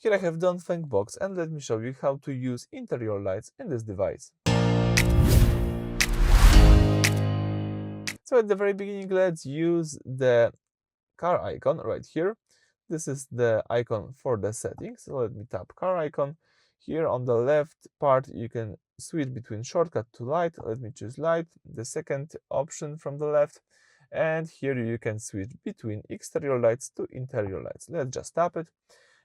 Here I have Dongfeng Box, and let me show you how to use interior lights in this device. So at the very beginning, let's use the car icon right here. This is the icon for the settings. So let me tap car icon. Here on the left part, you can switch between shortcut to light. Let me choose light, the second option from the left. And here you can switch between exterior lights to interior lights. Let's just tap it.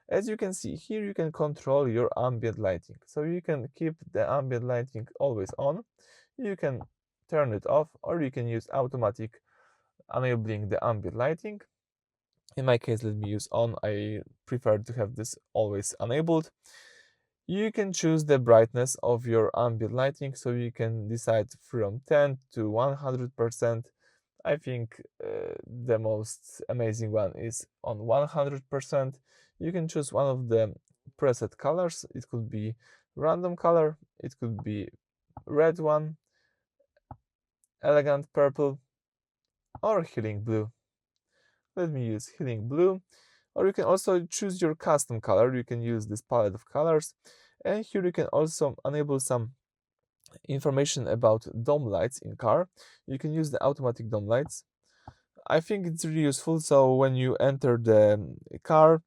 As you can see here, you can control your ambient lighting. So you can keep the ambient lighting always on. You can turn it off, or you can use automatic enabling the ambient lighting. In my case, let me use on. I prefer to have this always enabled. You can choose the brightness of your ambient lighting, so you can decide from 10 to 100%. I think the most amazing one is on 100%. You can choose one of the preset colors. It could be random color, it could be red one, elegant purple, or healing blue. Let me use healing blue. Or you can also choose your custom color. You can use this palette of colors. And here you can also enable some information about dome lights in car. You can use the automatic dome lights. I think it's really useful. So when you enter the car,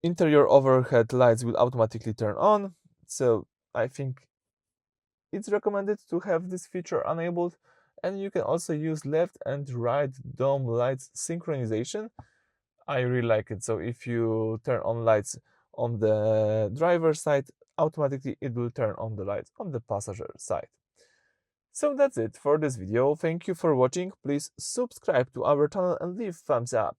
interior overhead lights will automatically turn on. So I think it's recommended to have this feature enabled. And you can also use left and right dome lights synchronization. I really like it. So if you turn on lights on the driver's side, automatically it will turn on the lights on the passenger side. So that's it for this video. Thank you for watching. Please subscribe to our channel and leave thumbs up.